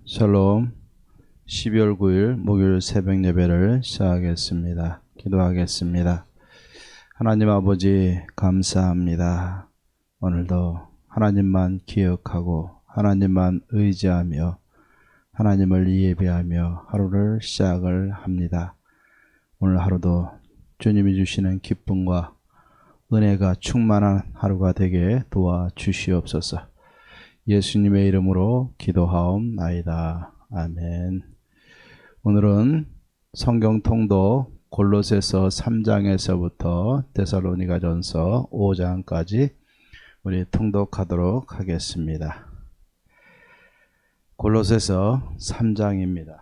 샬롬. 12월 9일 목요일 새벽 예배를 시작하겠습니다. 기도하겠습니다. 하나님 아버지 감사합니다. 오늘도 하나님만 기억하고 하나님만 의지하며 하나님을 예배하며 하루를 시작을 합니다. 오늘 하루도 주님이 주시는 기쁨과 은혜가 충만한 하루가 되게 도와주시옵소서. 예수님의 이름으로 기도하옵나이다. 아멘. 오늘은 성경 통독 골로새서 3장에서부터 데살로니가전서 5장까지 우리 통독하도록 하겠습니다. 골로새서 3장입니다.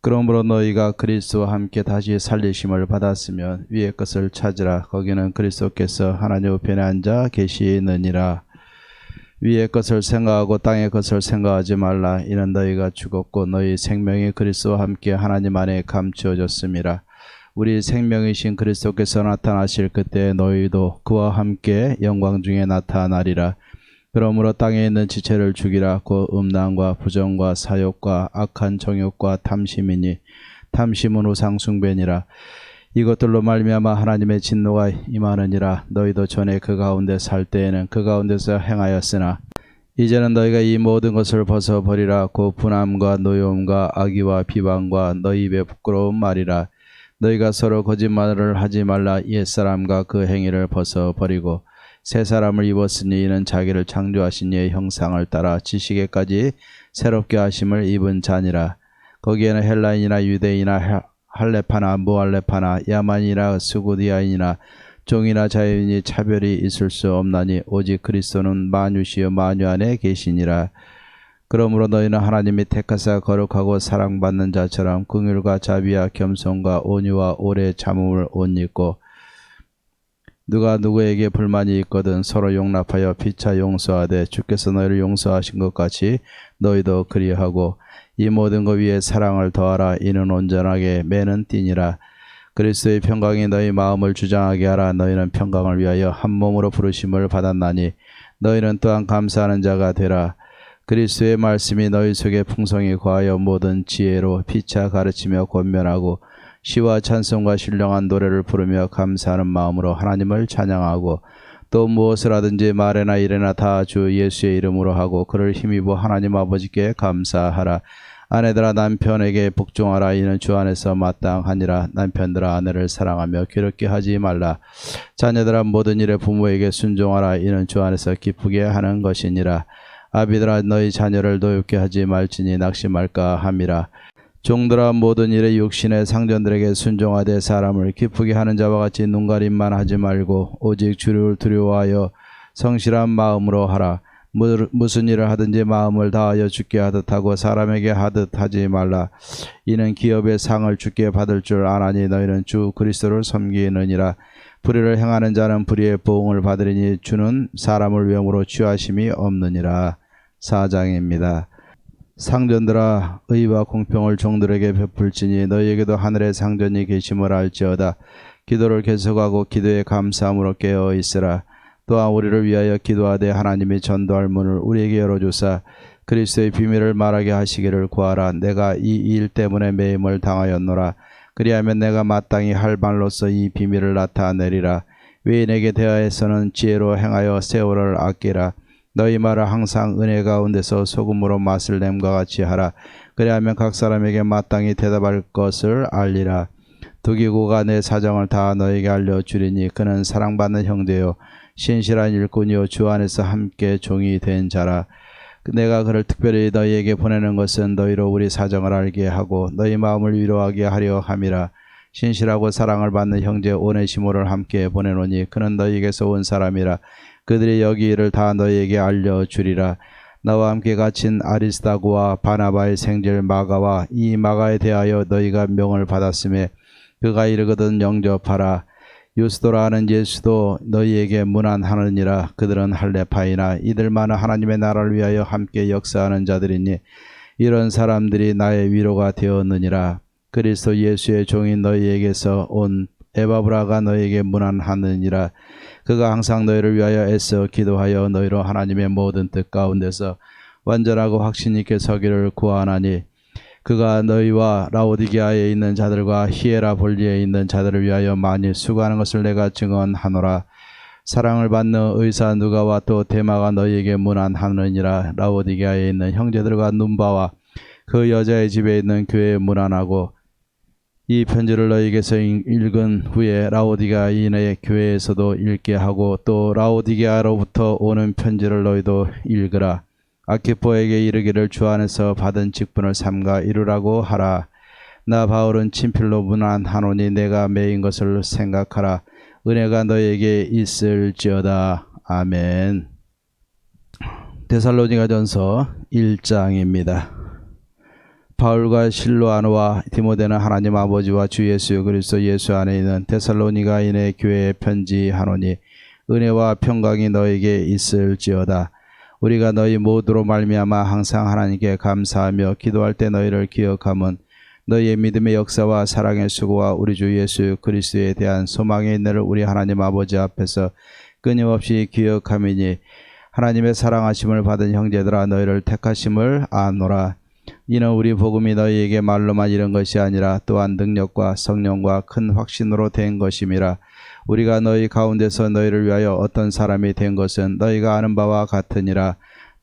그러므로 너희가 그리스도와 함께 다시 살리심을 받았으면 위의 것을 찾으라. 거기는 그리스도께서 하나님 우편에 앉아 계시느니라. 위의 것을 생각하고 땅의 것을 생각하지 말라. 이는 너희가 죽었고 너희 생명이 그리스도와 함께 하나님 안에 감추어졌음이라. 우리 생명이신 그리스도께서 나타나실 그때 너희도 그와 함께 영광 중에 나타나리라. 그러므로 땅에 있는 지체를 죽이라. 곧 음란과 부정과 사욕과 악한 정욕과 탐심이니 탐심은 우상 숭배니라. 이것들로 말미암아 하나님의 진노가 임하느니라. 너희도 전에 그 가운데 살 때에는 그 가운데서 행하였으나 이제는 너희가 이 모든 것을 벗어버리라. 곧 분함과 노여움과 악의와 비방과 너희 입의 부끄러운 말이라. 너희가 서로 거짓말을 하지 말라. 옛사람과 그 행위를 벗어버리고 새 사람을 입었으니 이는 자기를 창조하신 이의 형상을 따라 지식에까지 새롭게 하심을 입은 자니라. 거기에는 헬라인이나 유대인이나 할레파나 무할레파나 야만이나 스구디아인이나 종이나 자유인이 차별이 있을 수 없나니 오직 그리스도는 만유시여 만유 안에 계시니라. 그러므로 너희는 하나님이 택하사 거룩하고 사랑받는 자처럼 긍휼과 자비와 겸손과 온유와 오래 참음을 옷 입고 누가 누구에게 불만이 있거든 서로 용납하여 피차 용서하되 주께서 너희를 용서하신 것 같이 너희도 그리하고 이 모든 것 위에 사랑을 더하라. 이는 온전하게 매는 띠니라. 그리스도의 평강이 너희 마음을 주장하게 하라. 너희는 평강을 위하여 한 몸으로 부르심을 받았나니 너희는 또한 감사하는 자가 되라. 그리스도의 말씀이 너희 속에 풍성히 거하여 모든 지혜로 피차 가르치며 권면하고 시와 찬송과 신령한 노래를 부르며 감사하는 마음으로 하나님을 찬양하고 또 무엇을 하든지 말에나 일에나 다 주 예수의 이름으로 하고 그를 힘입어 하나님 아버지께 감사하라. 아내들아 남편에게 복종하라. 이는 주 안에서 마땅하니라. 남편들아 아내를 사랑하며 괴롭게 하지 말라. 자녀들아 모든 일에 부모에게 순종하라. 이는 주 안에서 기쁘게 하는 것이니라. 아비들아 너희 자녀를 노엽게 하지 말지니 낙심할까 함이라. 종들아 모든 일에 육신의 상전들에게 순종하되 사람을 기쁘게 하는 자와 같이 눈가림만 하지 말고 오직 주를 두려워하여 성실한 마음으로 하라. 무슨 일을 하든지 마음을 다하여 주께 하듯 하고 사람에게 하듯 하지 말라. 이는 기업의 상을 주께 받을 줄 아나니 너희는 주 그리스도를 섬기느니라. 불의를 행하는 자는 불의의 보응을 받으리니 주는 사람을 위험으로 취하심이 없느니라. 4장입니다. 상전들아 의와 공평을 종들에게 베풀지니 너희에게도 하늘의 상전이 계심을 알지어다. 기도를 계속하고 기도에 감사함으로 깨어 있으라. 또한 우리를 위하여 기도하되 하나님이 전도할 문을 우리에게 열어주사 그리스도의 비밀을 말하게 하시기를 구하라. 내가 이 일 때문에 매임을 당하였노라. 그리하면 내가 마땅히 할 말로서 이 비밀을 나타내리라. 외인에게 대하여서는 지혜로 행하여 세월을 아끼라. 너희 말을 항상 은혜 가운데서 소금으로 맛을 냄과 같이 하라. 그리하면 각 사람에게 마땅히 대답할 것을 알리라. 두기고가 내 사정을 다 너에게 알려주리니 그는 사랑받는 형제요 신실한 일꾼이요 주 안에서 함께 종이 된 자라. 내가 그를 특별히 너희에게 보내는 것은 너희로 우리 사정을 알게 하고 너희 마음을 위로하게 하려 함이라. 신실하고 사랑을 받는 형제 오네시모를 함께 보내노니 그는 너희에게서 온 사람이라. 그들이 여기 일을 다 너희에게 알려주리라. 나와 함께 갇힌 아리스다고와 바나바의 생질 마가와 이 마가에 대하여 너희가 명을 받았음에 그가 이르거든 영접하라. 유스도라 하는 예수도 너희에게 문안하느니라. 그들은 할레파이나 이들만은 하나님의 나라를 위하여 함께 역사하는 자들이니 이런 사람들이 나의 위로가 되었느니라. 그리스도 예수의 종인 너희에게서 온 에바브라가 너희에게 문안하느니라. 그가 항상 너희를 위하여 애써 기도하여 너희로 하나님의 모든 뜻 가운데서 완전하고 확신 있게 서기를 구하나니 그가 너희와 라오디게아에 있는 자들과 히에라볼리에 있는 자들을 위하여 많이 수고하는 것을 내가 증언하노라. 사랑을 받는 의사 누가와 또 데마가 너희에게 문안하느니라. 라오디게아에 있는 형제들과 눈바와 그 여자의 집에 있는 교회에 문안하고 이 편지를 너희에게서 읽은 후에 라오디게아인의 교회에서도 읽게 하고 또 라오디게아로부터 오는 편지를 너희도 읽으라. 아키포에게 이르기를 주 안에서 받은 직분을 삼가 이루라고 하라. 나 바울은 친필로 문안하노니 내가 매인 것을 생각하라. 은혜가 너희에게 있을지어다. 아멘. 데살로니가전서 1장입니다. 바울과 실로아노와 디모데는 하나님 아버지와 주 예수 그리스도 예수 안에 있는 데살로니가인의 교회에 편지하노니 은혜와 평강이 너에게 있을지어다. 우리가 너희 모두로 말미암아 항상 하나님께 감사하며 기도할 때 너희를 기억함은 너희의 믿음의 역사와 사랑의 수고와 우리 주 예수 그리스도에 대한 소망의 인내를 우리 하나님 아버지 앞에서 끊임없이 기억함이니 하나님의 사랑하심을 받은 형제들아 너희를 택하심을 아노라. 이는 우리 복음이 너희에게 말로만 이른 것이 아니라 또한 능력과 성령과 큰 확신으로 된 것임이라. 우리가 너희 가운데서 너희를 위하여 어떤 사람이 된 것은 너희가 아는 바와 같으니라.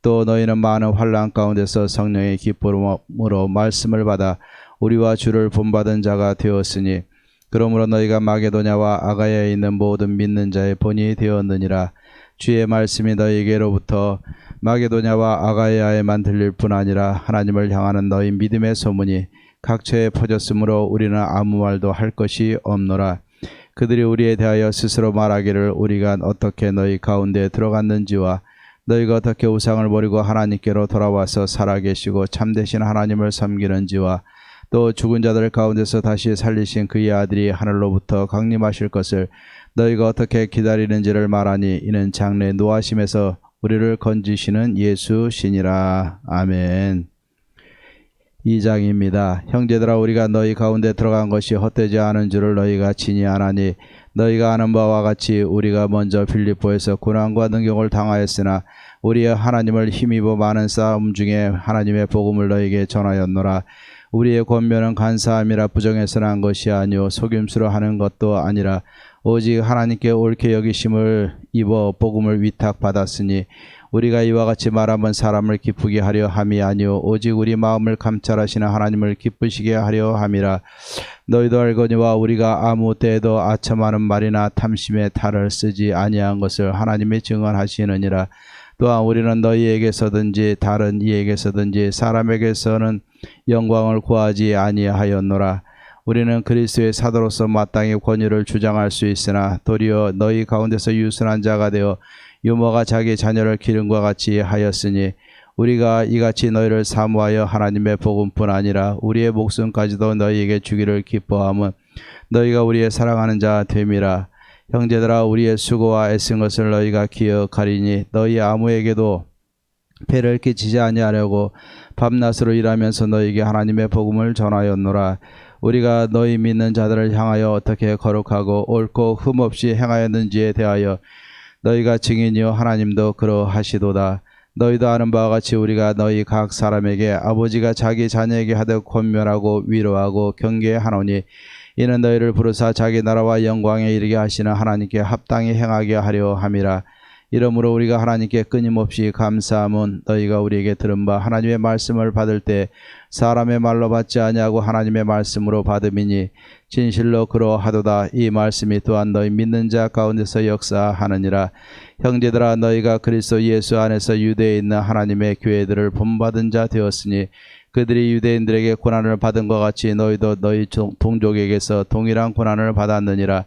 또 너희는 많은 환난 가운데서 성령의 기쁨으로 말씀을 받아 우리와 주를 본받은 자가 되었으니 그러므로 너희가 마게도냐와 아가야에 있는 모든 믿는 자의 본이 되었느니라. 주의 말씀이 너희에게로부터 마게도냐와 아가야에만 들릴 뿐 아니라 하나님을 향하는 너희 믿음의 소문이 각처에 퍼졌으므로 우리는 아무 말도 할 것이 없노라. 그들이 우리에 대하여 스스로 말하기를 우리가 어떻게 너희 가운데 들어갔는지와 너희가 어떻게 우상을 버리고 하나님께로 돌아와서 살아계시고 참되신 하나님을 섬기는지와 또 죽은 자들 가운데서 다시 살리신 그의 아들이 하늘로부터 강림하실 것을 너희가 어떻게 기다리는지를 말하니 이는 장래 노하심에서 우리를 건지시는 예수시니라. 아멘. 2장입니다. 형제들아 우리가 너희 가운데 들어간 것이 헛되지 않은 줄을 너희가 친히 아나니 너희가 아는 바와 같이 우리가 먼저 빌립보에서 고난과 능욕을 당하였으나 우리의 하나님을 힘입어 많은 싸움 중에 하나님의 복음을 너희에게 전하였노라. 우리의 권면은 간사함이라 부정해서는 한 것이 아니요 속임수로 하는 것도 아니라 오직 하나님께 옳게 여기심을 입어 복음을 위탁받았으니 우리가 이와 같이 말하면 사람을 기쁘게 하려 함이 아니요 오직 우리 마음을 감찰하시는 하나님을 기쁘시게 하려 함이라. 너희도 알거니와 우리가 아무 때에도 아첨하는 말이나 탐심의 탈을 쓰지 아니한 것을 하나님이 증언하시느니라. 또한 우리는 너희에게서든지 다른 이에게서든지 사람에게서는 영광을 구하지 아니하였노라. 우리는 그리스도의 사도로서 마땅히 권위를 주장할 수 있으나 도리어 너희 가운데서 유순한 자가 되어 유모가 자기 자녀를 기름과 같이 하였으니 우리가 이같이 너희를 사모하여 하나님의 복음뿐 아니라 우리의 목숨까지도 너희에게 주기를 기뻐함은 너희가 우리의 사랑하는 자 됨이라. 형제들아 우리의 수고와 애쓴 것을 너희가 기억하리니 너희 아무에게도 폐를 끼치지 아니하려고 밤낮으로 일하면서 너희에게 하나님의 복음을 전하였노라. 우리가 너희 믿는 자들을 향하여 어떻게 거룩하고 옳고 흠없이 행하였는지에 대하여 너희가 증인이요 하나님도 그러하시도다. 너희도 아는 바와 같이 우리가 너희 각 사람에게 아버지가 자기 자녀에게 하듯 권면하고 위로하고 경계하노니 이는 너희를 부르사 자기 나라와 영광에 이르게 하시는 하나님께 합당히 행하게 하려 함이라. 이러므로 우리가 하나님께 끊임없이 감사함은 너희가 우리에게 들은 바 하나님의 말씀을 받을 때 사람의 말로 받지 아니하고 하나님의 말씀으로 받음이니 진실로 그러하도다. 이 말씀이 또한 너희 믿는 자 가운데서 역사하느니라. 형제들아 너희가 그리스도 예수 안에서 유대에 있는 하나님의 교회들을 본받은 자 되었으니 그들이 유대인들에게 고난을 받은 것 같이 너희도 너희 동족에게서 동일한 고난을 받았느니라.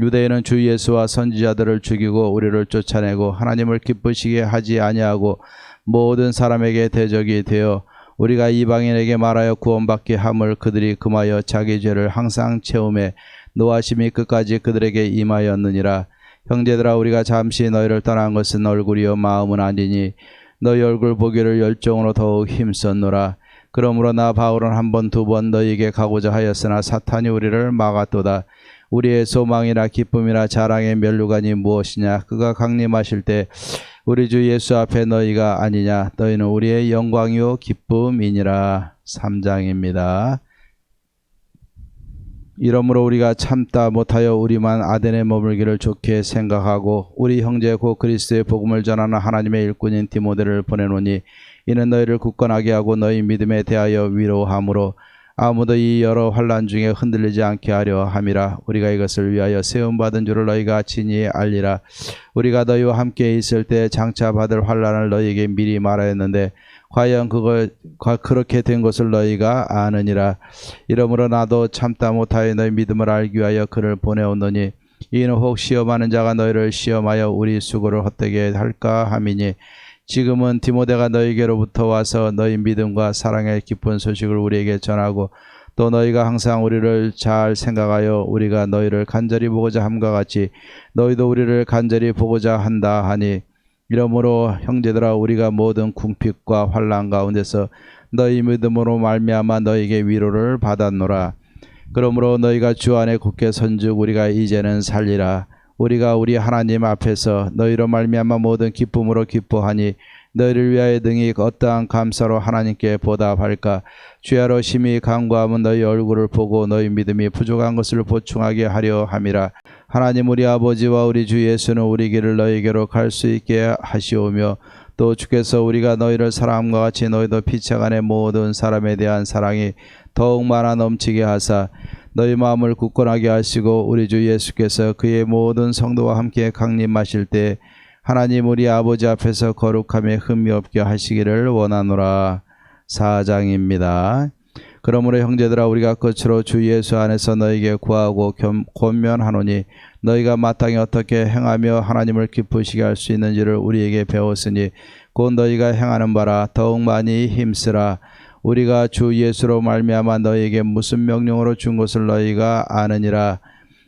유대인은 주 예수와 선지자들을 죽이고 우리를 쫓아내고 하나님을 기쁘시게 하지 아니하고 모든 사람에게 대적이 되어 우리가 이방인에게 말하여 구원받게 함을 그들이 금하여 자기 죄를 항상 채우매 노하심이 끝까지 그들에게 임하였느니라. 형제들아 우리가 잠시 너희를 떠난 것은 얼굴이요 마음은 아니니 너희 얼굴 보기를 열정으로 더욱 힘썼노라. 그러므로 나 바울은 한 번 두 번 너희에게 가고자 하였으나 사탄이 우리를 막았도다. 우리의 소망이나 기쁨이나 자랑의 면류관이 무엇이냐? 그가 강림하실 때 우리 주 예수 앞에 너희가 아니냐. 너희는 우리의 영광이요 기쁨이니라. 3장입니다. 이러므로 우리가 참다 못하여 우리만 아덴에 머물기를 좋게 생각하고 우리 형제 곧 그리스도의 복음을 전하는 하나님의 일꾼인 디모데를 보내노니 이는 너희를 굳건하게 하고 너희 믿음에 대하여 위로함으로 아무도 이 여러 환난 중에 흔들리지 않게 하려 함이라. 우리가 이것을 위하여 세움받은 줄을 너희가 친히 알리라. 우리가 너희와 함께 있을 때 장차 받을 환난을 너희에게 미리 말하였는데 과연 그렇게 된 것을 너희가 아느니라. 이러므로 나도 참다 못하여 너희 믿음을 알기 위하여 그를 보내오노니 이는 혹 시험하는 자가 너희를 시험하여 우리 수고를 헛되게 할까 함이니 지금은 디모데가 너희에게로부터 와서 너희 믿음과 사랑의 기쁜 소식을 우리에게 전하고 또 너희가 항상 우리를 잘 생각하여 우리가 너희를 간절히 보고자 함과 같이 너희도 우리를 간절히 보고자 한다 하니 이러므로 형제들아 우리가 모든 궁핍과 환난 가운데서 너희 믿음으로 말미암아 너희에게 위로를 받았노라. 그러므로 너희가 주 안에 굳게 선즉 우리가 이제는 살리라. 우리가 우리 하나님 앞에서 너희로 말미암아 모든 기쁨으로 기뻐하니 너희를 위하여 등이 어떠한 감사로 하나님께 보답할까. 주야로 심히 간구하면 너희 얼굴을 보고 너희 믿음이 부족한 것을 보충하게 하려 함이라. 하나님 우리 아버지와 우리 주 예수는 우리 길을 너희에게로 갈 수 있게 하시오며 또 주께서 우리가 너희를 사랑함과 같이 너희도 피차간의 모든 사람에 대한 사랑이 더욱 많아 넘치게 하사 너희 마음을 굳건하게 하시고 우리 주 예수께서 그의 모든 성도와 함께 강림하실 때 하나님 우리 아버지 앞에서 거룩함에 흠이 없게 하시기를 원하노라. 4장입니다. 그러므로 형제들아 우리가 끝으로 주 예수 안에서 너희에게 구하고 권면하노니 너희가 마땅히 어떻게 행하며 하나님을 기쁘시게 할 수 있는지를 우리에게 배웠으니 곧 너희가 행하는 바라 더욱 많이 힘쓰라. 우리가 주 예수로 말미암아 너희에게 무슨 명령으로 준 것을 너희가 아느니라.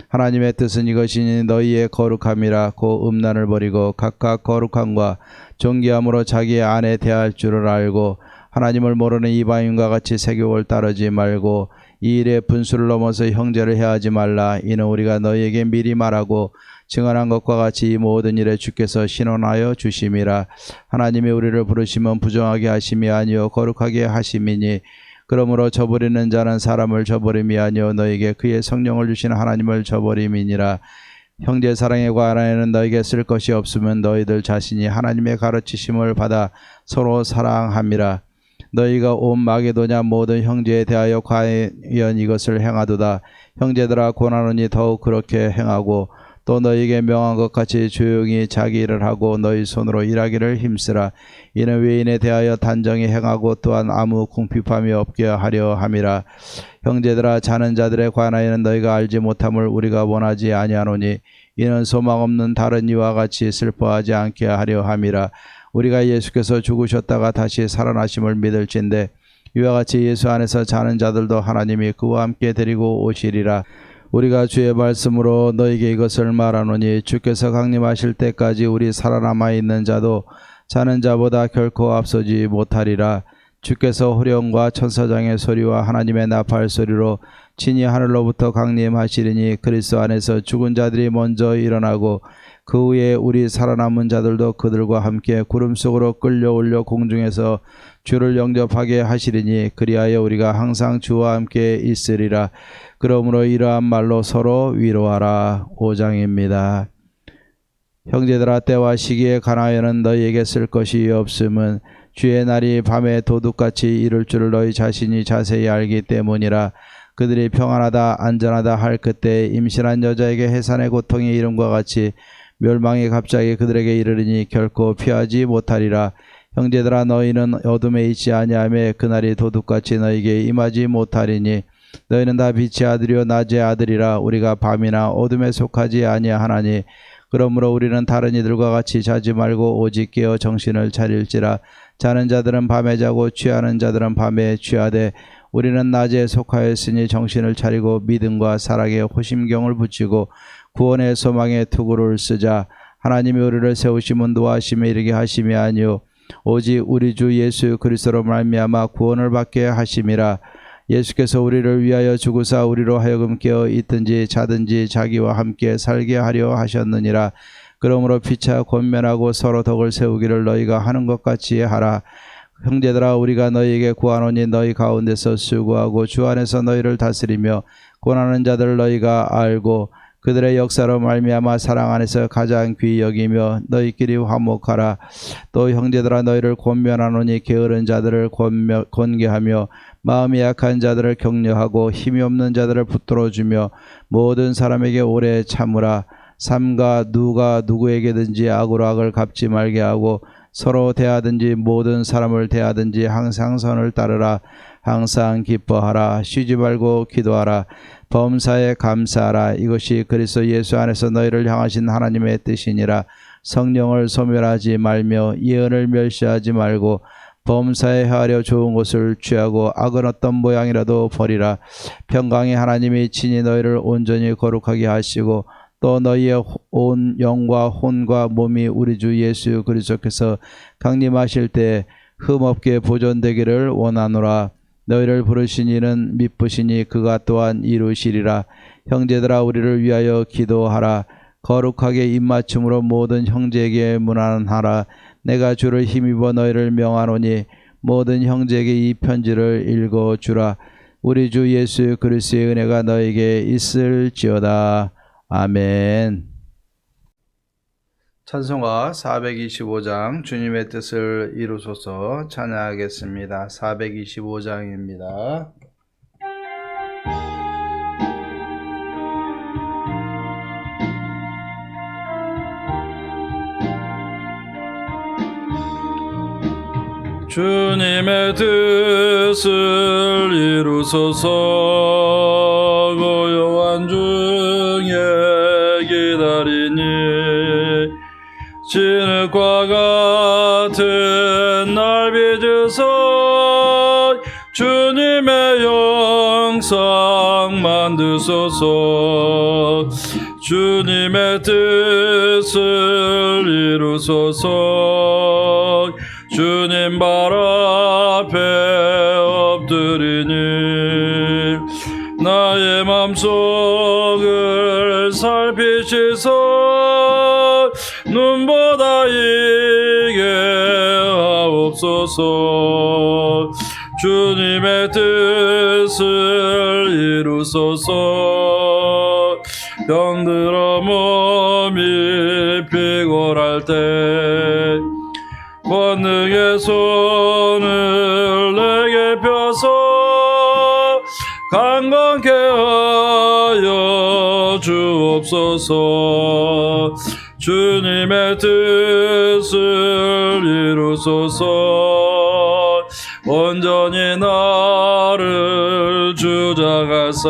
하나님의 뜻은 이것이니 너희의 거룩함이라. 곧 음란을 버리고 각각 거룩함과 존귀함으로 자기 안에 대할 줄을 알고 하나님을 모르는 이방인과 같이 세욕을 따르지 말고 이 일에 분수를 넘어서 형제를 해하지 말라. 이는 우리가 너희에게 미리 말하고 증언한 것과 같이 이 모든 일에 주께서 신원하여 주심이라. 하나님이 우리를 부르시면 부정하게 하심이 아니요 거룩하게 하심이니 그러므로 저버리는 자는 사람을 저버림이 아니요 너희에게 그의 성령을 주신 하나님을 저버림이니라. 형제 사랑에 관하여는 너희에게 쓸 것이 없으면 너희들 자신이 하나님의 가르치심을 받아 서로 사랑함이라. 너희가 온 마게도냐 모든 형제에 대하여 과연 이것을 행하도다. 형제들아 고난하노니 더욱 그렇게 행하고 또 너희에게 명한 것 같이 조용히 자기 일을 하고 너희 손으로 일하기를 힘쓰라. 이는 외인에 대하여 단정히 행하고 또한 아무 궁핍함이 없게 하려 함이라. 형제들아 자는 자들에 관하여는 너희가 알지 못함을 우리가 원하지 아니하노니 이는 소망 없는 다른 이와 같이 슬퍼하지 않게 하려 함이라. 우리가 예수께서 죽으셨다가 다시 살아나심을 믿을진대 이와 같이 예수 안에서 자는 자들도 하나님이 그와 함께 데리고 오시리라. 우리가 주의 말씀으로 너희에게 이것을 말하노니 주께서 강림하실 때까지 우리 살아남아 있는 자도 자는 자보다 결코 앞서지 못하리라. 주께서 호령과 천사장의 소리와 하나님의 나팔 소리로 친히 하늘로부터 강림하시리니 그리스도 안에서 죽은 자들이 먼저 일어나고 그 후에 우리 살아남은 자들도 그들과 함께 구름 속으로 끌려올려 공중에서 주를 영접하게 하시리니 그리하여 우리가 항상 주와 함께 있으리라. 그러므로 이러한 말로 서로 위로하라. 5장입니다. 형제들아 때와 시기에 관하여는 너희에게 쓸 것이 없음은 주의 날이 밤에 도둑같이 이룰 줄을 너희 자신이 자세히 알기 때문이라. 그들이 평안하다 안전하다 할 그때 임신한 여자에게 해산의 고통이 이름과 같이 멸망이 갑자기 그들에게 이르리니 결코 피하지 못하리라. 형제들아 너희는 어둠에 있지 아니하며 그날이 도둑같이 너희에게 임하지 못하리니 너희는 다 빛의 아들이요 낮의 아들이라. 우리가 밤이나 어둠에 속하지 아니하나니 그러므로 우리는 다른 이들과 같이 자지 말고 오직 깨어 정신을 차릴지라. 자는 자들은 밤에 자고 취하는 자들은 밤에 취하되 우리는 낮에 속하였으니 정신을 차리고 믿음과 사랑에 호심경을 붙이고 구원의 소망의 투구를 쓰자. 하나님이 우리를 세우심은 노하심에 이르게 하심이 아니요 오직 우리 주 예수 그리스도로 말미암아 구원을 받게 하심이라. 예수께서 우리를 위하여 죽으사 우리로 하여금 깨어 있든지 자든지 자기와 함께 살게 하려 하셨느니라. 그러므로 피차 권면하고 서로 덕을 세우기를 너희가 하는 것 같이 하라. 형제들아, 우리가 너희에게 구하노니 너희 가운데서 수고하고 주 안에서 너희를 다스리며 고난하는 자들을 너희가 알고 그들의 역사로 말미암아 사랑 안에서 가장 귀히 여기며 너희끼리 화목하라. 또 형제들아, 너희를 권면하노니 게으른 자들을 권계하며 마음이 약한 자들을 격려하고 힘이 없는 자들을 붙들어주며 모든 사람에게 오래 참으라. 삼가 누가 누구에게든지 악으로 악을 갚지 말게 하고 서로 대하든지 모든 사람을 대하든지 항상 선을 따르라. 항상 기뻐하라. 쉬지 말고 기도하라. 범사에 감사하라. 이것이 그리스도 예수 안에서 너희를 향하신 하나님의 뜻이니라. 성령을 소멸하지 말며 예언을 멸시하지 말고 범사에 헤아려 좋은 것을 취하고 악은 어떤 모양이라도 버리라. 평강의 하나님이 친히 너희를 온전히 거룩하게 하시고 또 너희의 온 영과 혼과 몸이 우리 주 예수 그리스도께서 강림하실 때 흠없게 보존되기를 원하노라. 너희를 부르신 이는 미쁘시니 그가 또한 이루시리라. 형제들아, 우리를 위하여 기도하라. 거룩하게 입맞춤으로 모든 형제에게 문안하라. 내가 주를 힘입어 너희를 명하노니 모든 형제에게 이 편지를 읽어주라. 우리 주 예수 그리스도의 은혜가 너에게 있을지어다. 아멘. 찬송가 425장 주님의 뜻을 이루소서 찬양하겠습니다. 425장입니다. 주님의 뜻을 이루소서 고요한 중에 기다리니 진흙과 같은 날 빚으소 주님의 영상 만드소서 주님의 뜻을 이루소서 주님 발 앞에 엎드리니 나의 맘속을 살피시소 눈보다 이게 하옵소서 주님의 뜻을 이루소서 병들어 몸이 피곤할 때 권능의 손을 내게 펴서 강건케 하여 주옵소서 주님의 뜻을 이루소서 온전히 나를 주장하사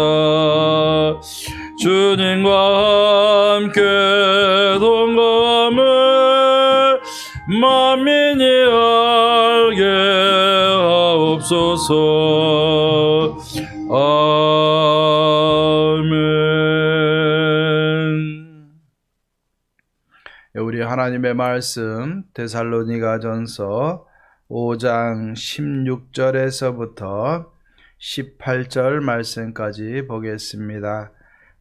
주님과 함께 동감을 만민이 알게 하옵소서. 아멘. 우리 하나님의 말씀 데살로니가전서 5장 16절에서부터 18절 말씀까지 보겠습니다.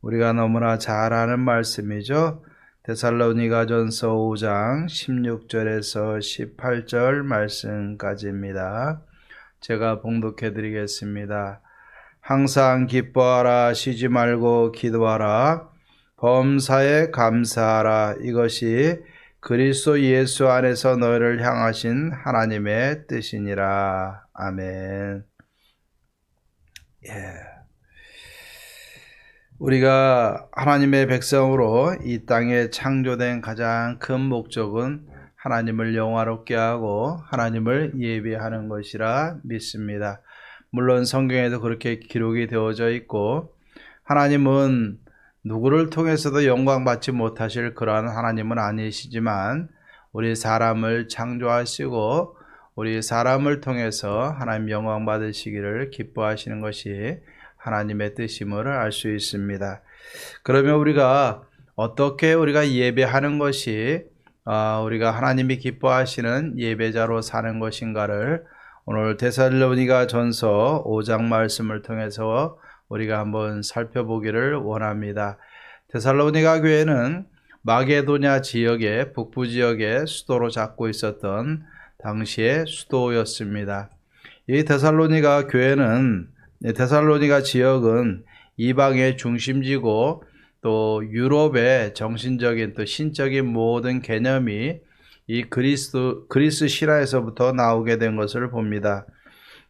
우리가 너무나 잘 아는 말씀이죠. 데살로니가전서 5장 16절에서 18절 말씀까지입니다. 제가 봉독해 드리겠습니다. 항상 기뻐하라. 쉬지 말고 기도하라. 범사에 감사하라. 이것이 그리스도 예수 안에서 너희를 향하신 하나님의 뜻이니라. 아멘. 우리가 하나님의 백성으로 이 땅에 창조된 가장 큰 목적은 하나님을 영화롭게 하고 하나님을 예배하는 것이라 믿습니다. 물론 성경에도 그렇게 기록이 되어져 있고 하나님은 누구를 통해서도 영광받지 못하실 그러한 하나님은 아니시지만 우리 사람을 창조하시고 우리 사람을 통해서 하나님 영광 받으시기를 기뻐하시는 것이 하나님의 뜻임을 알 수 있습니다. 그러면 우리가 어떻게 우리가 예배하는 것이 우리가 하나님이 기뻐하시는 예배자로 사는 것인가를 오늘 데살로니가전서 5장 말씀을 통해서 우리가 한번 살펴보기를 원합니다. 데살로니가 교회는 마게도냐 지역의 북부 지역의 수도로 잡고 있었던 당시의 수도였습니다. 이 데살로니가 교회는 데살로니가 지역은 이방의 중심지고 또 유럽의 정신적인 또 신적인 모든 개념이 이 그리스 신화에서부터 나오게 된 것을 봅니다.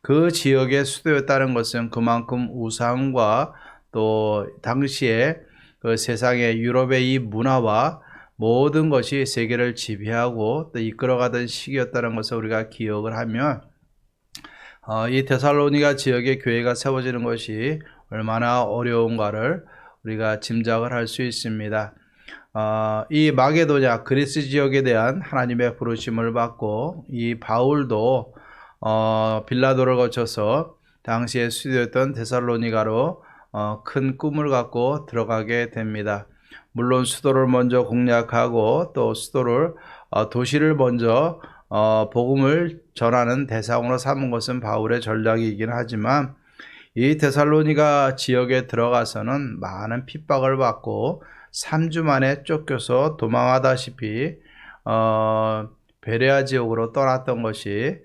그 지역의 수도였다는 것은 그만큼 우상과 또 당시에 그 세상의 유럽의 이 문화와 모든 것이 세계를 지배하고 또 이끌어가던 시기였다는 것을 우리가 기억을 하면 이 데살로니가 지역의 교회가 세워지는 것이 얼마나 어려운가를 우리가 짐작을 할 수 있습니다. 이 마게도냐 그리스 지역에 대한 하나님의 부르심을 받고 이 바울도 빌라도를 거쳐서 당시의 수도였던 데살로니가로 큰 꿈을 갖고 들어가게 됩니다. 물론 수도를 먼저 공략하고 또 도시를 먼저 복음을 전하는 대상으로 삼은 것은 바울의 전략이긴 하지만 이 데살로니가 지역에 들어가서는 많은 핍박을 받고 3주 만에 쫓겨서 도망하다시피 베레아 지역으로 떠났던 것이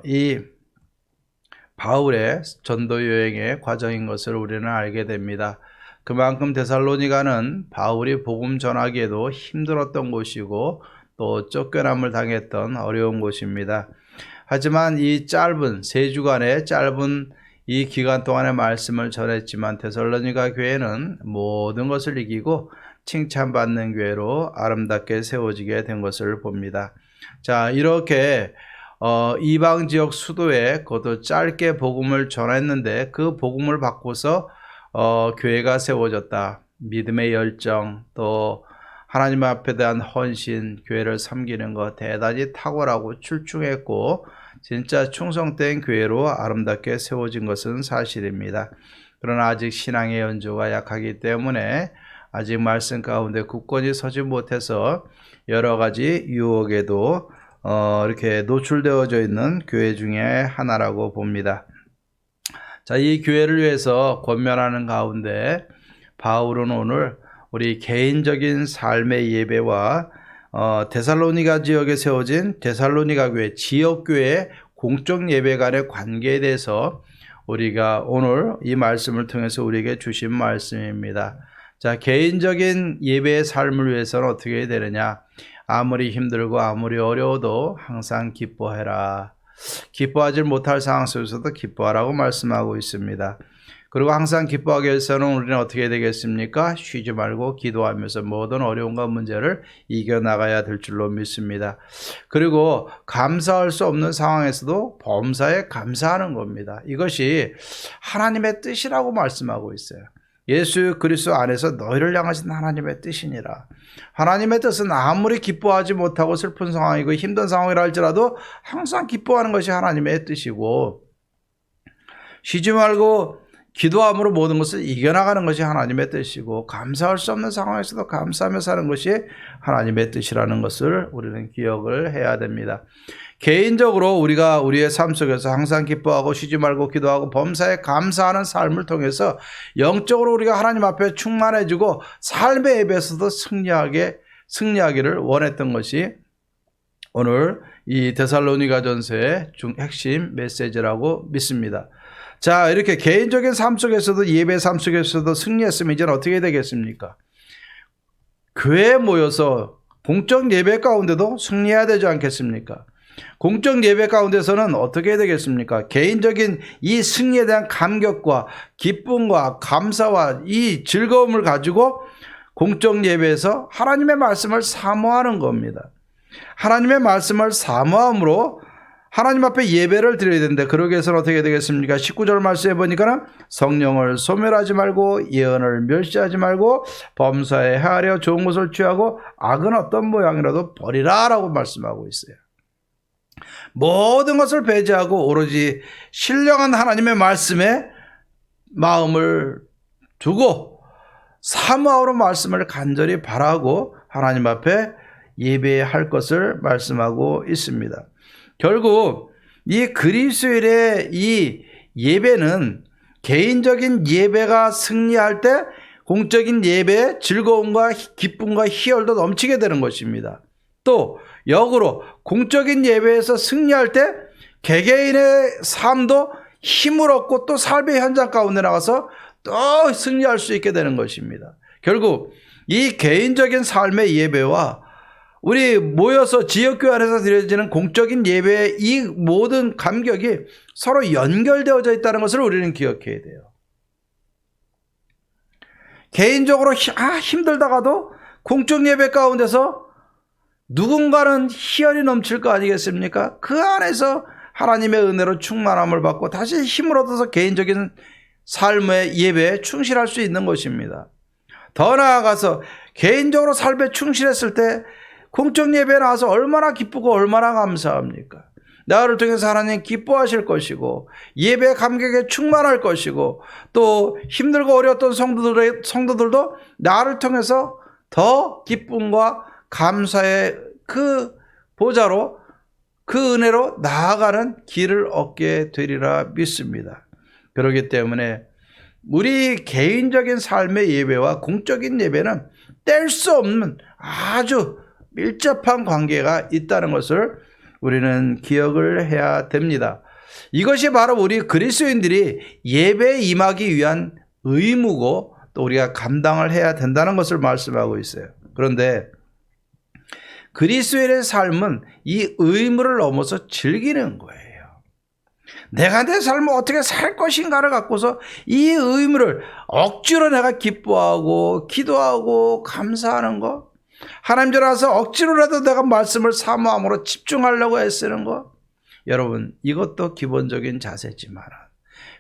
이 바울의 전도 여행의 과정인 것을 우리는 알게 됩니다. 그만큼 데살로니가는 바울이 복음 전하기에도 힘들었던 곳이고 또 쫓겨남을 당했던 어려운 곳입니다. 하지만 이 짧은 3주간의 짧은 이 기간 동안의 말씀을 전했지만 데살로니가 교회는 모든 것을 이기고 칭찬받는 교회로 아름답게 세워지게 된 것을 봅니다. 자, 이렇게 이방 지역 수도에 그것도 짧게 복음을 전했는데 그 복음을 받고서 교회가 세워졌다. 믿음의 열정, 또 하나님 앞에 대한 헌신, 교회를 섬기는 것 대단히 탁월하고 출중했고 진짜 충성된 교회로 아름답게 세워진 것은 사실입니다. 그러나 아직 신앙의 연조가 약하기 때문에 아직 말씀 가운데 굳건히 서지 못해서 여러 가지 유혹에도 이렇게 노출되어져 있는 교회 중에 하나라고 봅니다. 자, 이 교회를 위해서 권면하는 가운데 바울은 오늘 우리 개인적인 삶의 예배와 데살로니가 지역에 세워진 데살로니가 교회, 지역교회 공적 예배 간의 관계에 대해서 우리가 오늘 이 말씀을 통해서 우리에게 주신 말씀입니다. 자, 개인적인 예배의 삶을 위해서는 어떻게 해야 되느냐? 아무리 힘들고 아무리 어려워도 항상 기뻐해라. 기뻐하지 못할 상황 속에서도 기뻐하라고 말씀하고 있습니다. 그리고 항상 기뻐하기 위해서는 우리는 어떻게 해야 되겠습니까? 쉬지 말고 기도하면서 모든 어려움과 문제를 이겨나가야 될 줄로 믿습니다. 그리고 감사할 수 없는 상황에서도 범사에 감사하는 겁니다. 이것이 하나님의 뜻이라고 말씀하고 있어요. 예수 그리스도 안에서 너희를 향하신 하나님의 뜻이니라. 하나님의 뜻은 아무리 기뻐하지 못하고 슬픈 상황이고 힘든 상황이라 할지라도 항상 기뻐하는 것이 하나님의 뜻이고 쉬지 말고 기도함으로 모든 것을 이겨나가는 것이 하나님의 뜻이고 감사할 수 없는 상황에서도 감사하며 사는 것이 하나님의 뜻이라는 것을 우리는 기억을 해야 됩니다. 개인적으로 우리가 우리의 삶 속에서 항상 기뻐하고 쉬지 말고 기도하고 범사에 감사하는 삶을 통해서 영적으로 우리가 하나님 앞에 충만해지고 삶의 예배에서도 승리하기를 원했던 것이 오늘 이 데살로니가전서의 핵심 메시지라고 믿습니다. 자, 이렇게 개인적인 삶 속에서도 예배 삶 속에서도 승리했으면 이제는 어떻게 되겠습니까? 교회에 모여서 공적 예배 가운데도 승리해야 되지 않겠습니까? 공적 예배 가운데서는 어떻게 해야 되겠습니까? 개인적인 이 승리에 대한 감격과 기쁨과 감사와 이 즐거움을 가지고 공적 예배에서 하나님의 말씀을 사모하는 겁니다. 하나님의 말씀을 사모함으로 하나님 앞에 예배를 드려야 되는데 그러기 위해서는 어떻게 되겠습니까? 19절 말씀에 보니까 성령을 소멸하지 말고 예언을 멸시하지 말고 범사에 헤아려 좋은 것을 취하고 악은 어떤 모양이라도 버리라 라고 말씀하고 있어요. 모든 것을 배제하고 오로지 신령한 하나님의 말씀에 마음을 두고 사모하로 말씀을 간절히 바라고 하나님 앞에 예배할 것을 말씀하고 있습니다. 결국 이 그리스도인의 이 예배는 개인적인 예배가 승리할 때 공적인 예배에 즐거움과 기쁨과 희열도 넘치게 되는 것입니다. 또 역으로 공적인 예배에서 승리할 때 개개인의 삶도 힘을 얻고 또 삶의 현장 가운데 나가서 또 승리할 수 있게 되는 것입니다. 결국 이 개인적인 삶의 예배와 우리 모여서 지역교회 안에서 드려지는 공적인 예배의 이 모든 감격이 서로 연결되어져 있다는 것을 우리는 기억해야 돼요. 개인적으로 힘들다가도 공적 예배 가운데서 누군가는 희열이 넘칠 거 아니겠습니까? 그 안에서 하나님의 은혜로 충만함을 받고 다시 힘을 얻어서 개인적인 삶의 예배에 충실할 수 있는 것입니다. 더 나아가서 개인적으로 삶에 충실했을 때 공적 예배에 나와서 얼마나 기쁘고 얼마나 감사합니까? 나를 통해서 하나님 기뻐하실 것이고 예배 감격에 충만할 것이고 또 힘들고 어려웠던 성도들도 나를 통해서 더 기쁨과 감사의 그 보좌로 그 은혜로 나아가는 길을 얻게 되리라 믿습니다. 그렇기 때문에 우리 개인적인 삶의 예배와 공적인 예배는 뗄 수 없는 아주 밀접한 관계가 있다는 것을 우리는 기억을 해야 됩니다. 이것이 바로 우리 그리스도인들이 예배에 임하기 위한 의무고 또 우리가 감당을 해야 된다는 것을 말씀하고 있어요. 그런데 그리스도인의 삶은 이 의무를 넘어서 즐기는 거예요. 내가 내 삶을 어떻게 살 것인가를 갖고서 이 의무를 억지로 내가 기뻐하고 기도하고 감사하는 것, 하나님 전화서 억지로라도 내가 말씀을 사모함으로 집중하려고 애쓰는 것, 여러분 이것도 기본적인 자세지만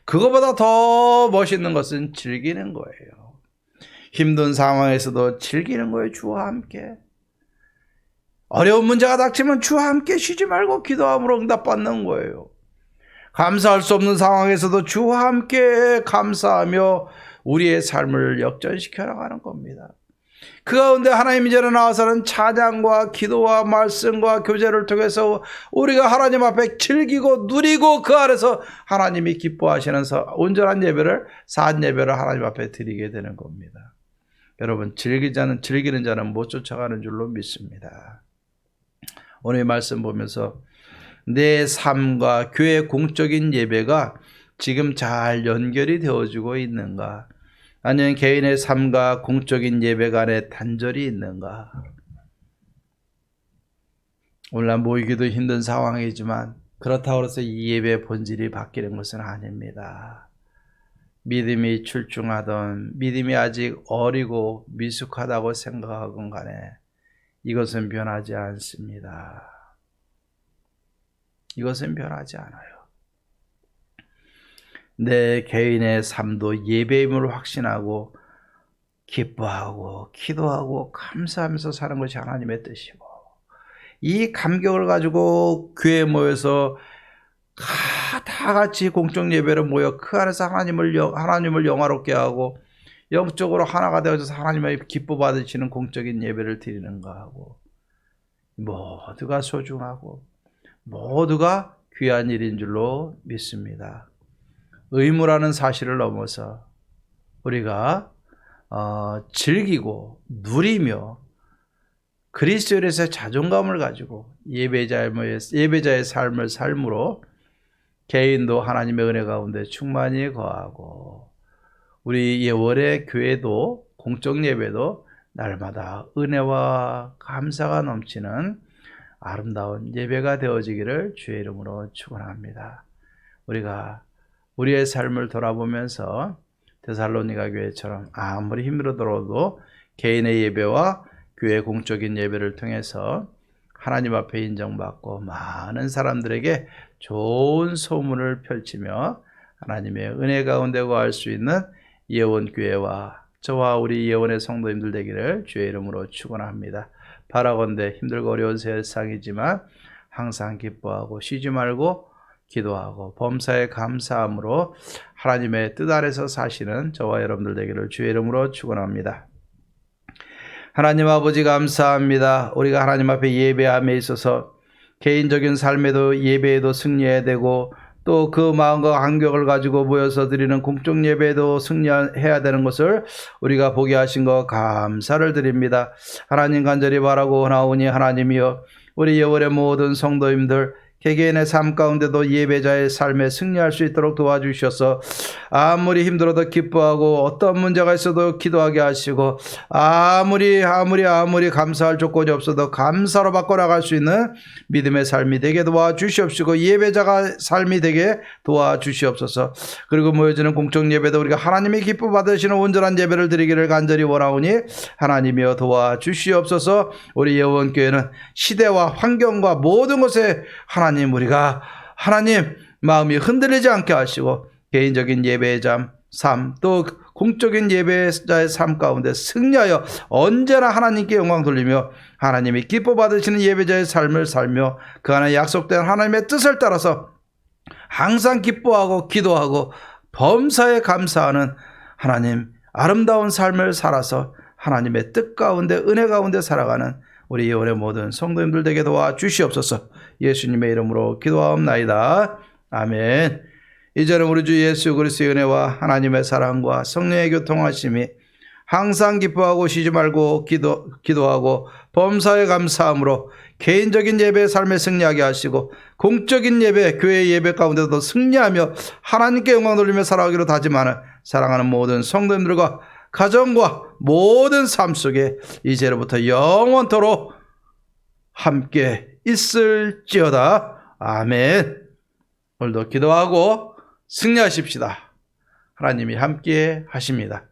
그거보다 더 멋있는 것은 즐기는 거예요. 힘든 상황에서도 즐기는 거예요. 주와 함께. 어려운 문제가 닥치면 주와 함께 쉬지 말고 기도함으로 응답받는 거예요. 감사할 수 없는 상황에서도 주와 함께 감사하며 우리의 삶을 역전시켜 나가는 겁니다. 그 가운데 하나님 이제는 나와서는 찬양과 기도와 말씀과 교제를 통해서 우리가 하나님 앞에 즐기고 누리고 그 안에서 하나님이 기뻐하시는 온전한 예배를, 산 예배를 하나님 앞에 드리게 되는 겁니다. 여러분, 즐기는 자는 못 쫓아가는 줄로 믿습니다. 오늘 말씀 보면서 내 삶과 교회 공적인 예배가 지금 잘 연결이 되어지고 있는가? 아니면 개인의 삶과 공적인 예배 간에 단절이 있는가? 오늘날 모이기도 힘든 상황이지만 그렇다고 해서 이 예배의 본질이 바뀌는 것은 아닙니다. 믿음이 출중하던 믿음이 아직 어리고 미숙하다고 생각하건 간에 이것은 변하지 않습니다. 이것은 변하지 않아요. 내 개인의 삶도 예배임을 확신하고 기뻐하고 기도하고 감사하면서 사는 것이 하나님의 뜻이고, 이 감격을 가지고 교회에 모여서 다 같이 공적 예배로 모여 그 안에서 하나님을 영화롭게 하고 영적으로 하나가 되어서 하나님의 기뻐 받으시는 공적인 예배를 드리는가 하고, 모두가 소중하고 모두가 귀한 일인 줄로 믿습니다. 의무라는 사실을 넘어서 우리가 즐기고 누리며 그리스도에서 자존감을 가지고 예배자의 삶을 삶으로 개인도 하나님의 은혜 가운데 충만히 거하고 우리 예월의 교회도 공적 예배도 날마다 은혜와 감사가 넘치는 아름다운 예배가 되어지기를 주의 이름으로 축원합니다. 우리가 우리의 삶을 돌아보면서 데살로니가 교회처럼 아무리 힘들어도 개인의 예배와 교회 공적인 예배를 통해서 하나님 앞에 인정받고 많은 사람들에게 좋은 소문을 펼치며 하나님의 은혜 가운데 거할 수 있는 예원교회와 저와 우리 예원의 성도님들 되기를 주의 이름으로 축원합니다. 바라건대 힘들고 어려운 세상이지만 항상 기뻐하고 쉬지 말고 기도하고 범사에 감사함으로 하나님의 뜻 아래서 사시는 저와 여러분들 되기를 주의 이름으로 축원합니다. 하나님 아버지 감사합니다. 우리가 하나님 앞에 예배함에 있어서 개인적인 삶에도 예배에도 승리해야 되고 또 그 마음과 간격을 가지고 모여서 드리는 공적 예배도 승리해야 되는 것을 우리가 보게 하신 것 감사를 드립니다. 하나님 간절히 바라고 원하오니 하나님이여 우리 예월의 모든 성도님들 개개인의 삶 가운데도 예배자의 삶에 승리할 수 있도록 도와주셔서 아무리 힘들어도 기뻐하고 어떤 문제가 있어도 기도하게 하시고 아무리 감사할 조건이 없어도 감사로 바꿔나갈 수 있는 믿음의 삶이 되게 도와주시옵시고 예배자가 삶이 되게 도와주시옵소서. 그리고 모여지는 공적 예배도 우리가 하나님이 기뻐 받으시는 온전한 예배를 드리기를 간절히 원하오니 하나님이여 도와주시옵소서. 우리 예원교회는 시대와 환경과 모든 것에 하나님 우리가 하나님 마음이 흔들리지 않게 하시고 개인적인 예배의 삶 또 공적인 예배자의 삶 가운데 승리하여 언제나 하나님께 영광 돌리며 하나님이 기뻐 받으시는 예배자의 삶을 살며 그 안에 약속된 하나님의 뜻을 따라서 항상 기뻐하고 기도하고 범사에 감사하는 하나님 아름다운 삶을 살아서 하나님의 뜻 가운데 은혜 가운데 살아가는 우리 예원의 모든 성도님들 되게 도와주시옵소서. 예수님의 이름으로 기도하옵나이다. 아멘. 이제는 우리 주 예수 그리스도의 은혜와 하나님의 사랑과 성령의 교통하심이 항상 기뻐하고 쉬지 말고 기도하고 범사에 감사함으로 개인적인 예배의 삶에 승리하게 하시고 공적인 예배, 교회 예배 가운데도 승리하며 하나님께 영광 돌리며 살아가기로 다짐하는 사랑하는 모든 성도님들과 가정과 모든 삶 속에 이제로부터 영원토록 함께 있을지어다. 아멘. 오늘도 기도하고 승리하십시다. 하나님이 함께 하십니다.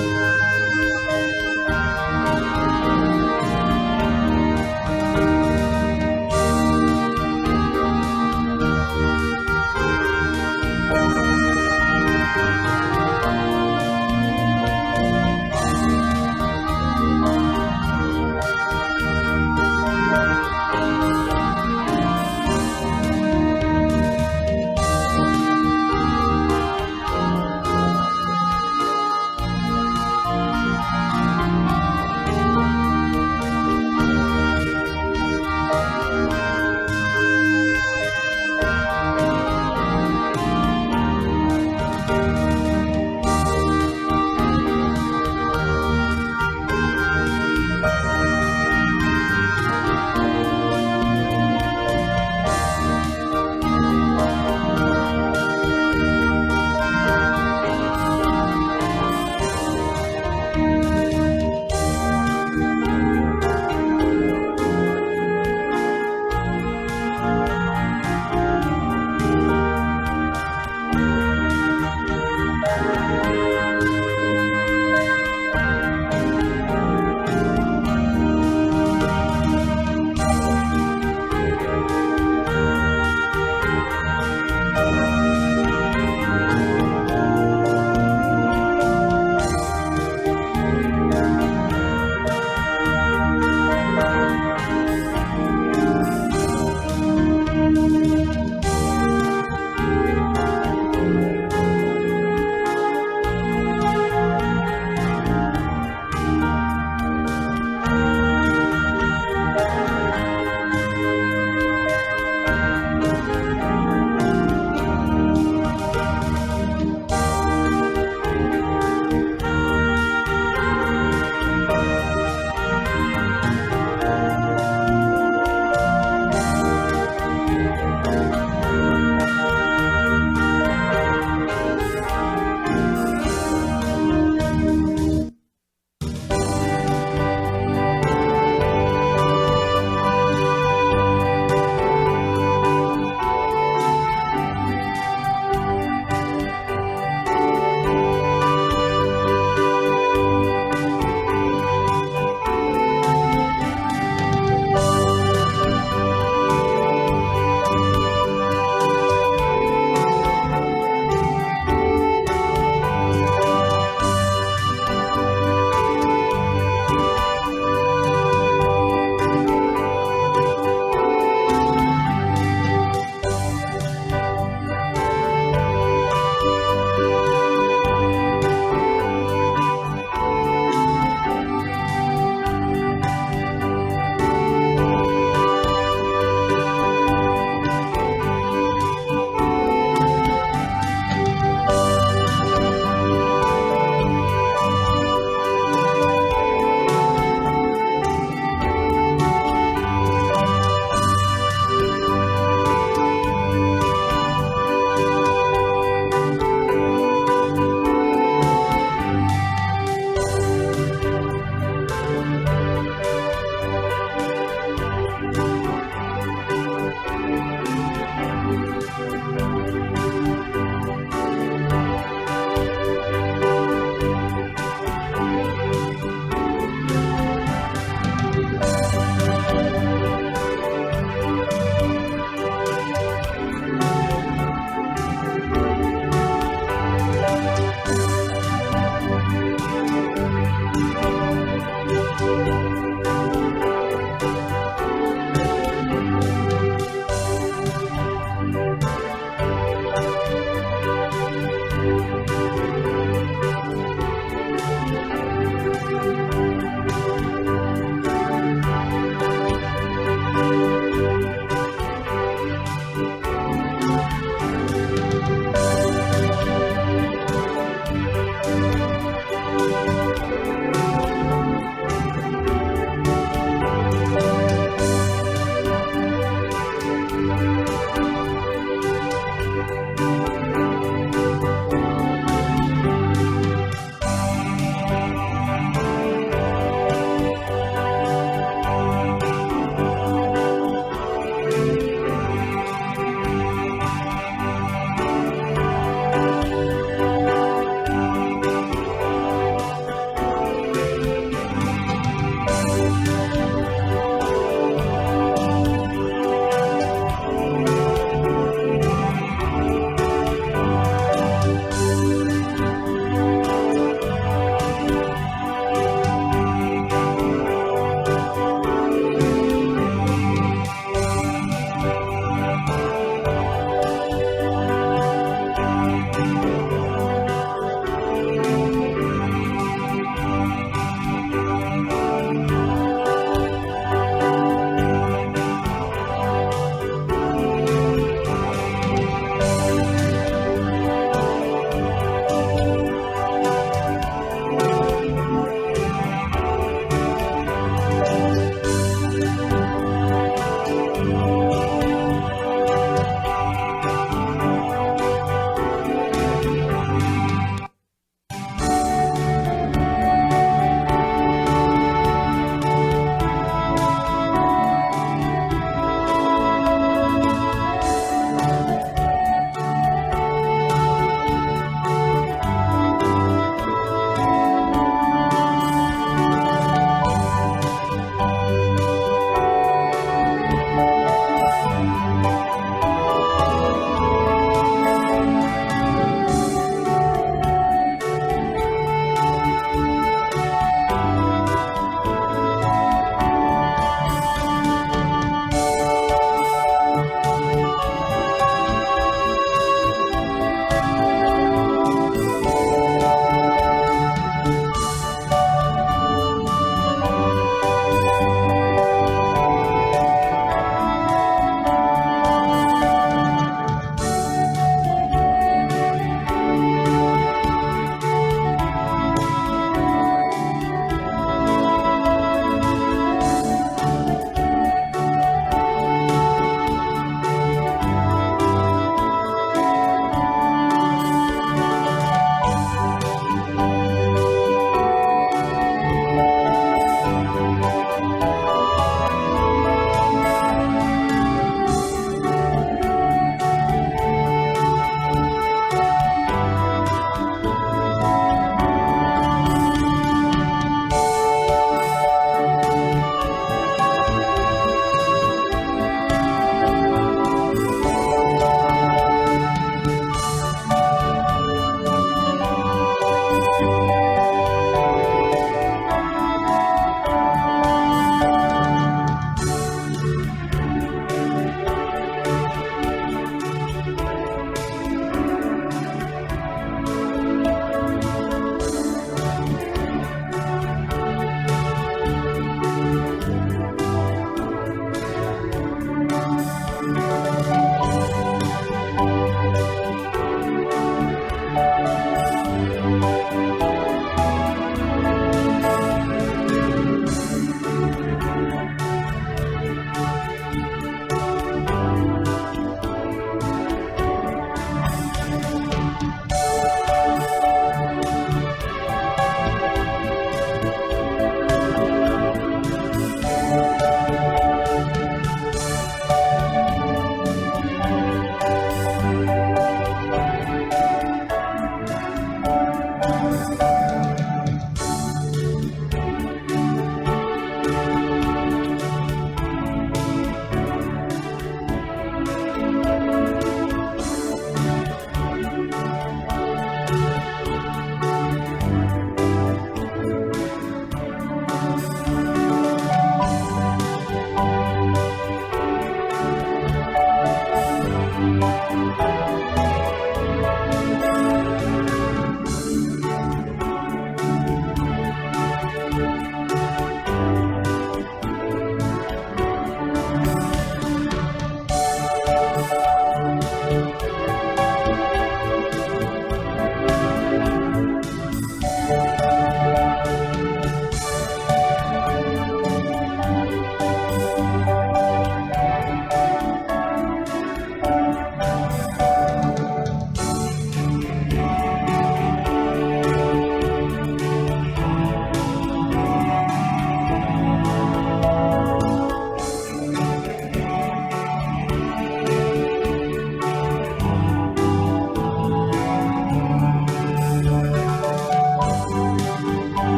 아멘.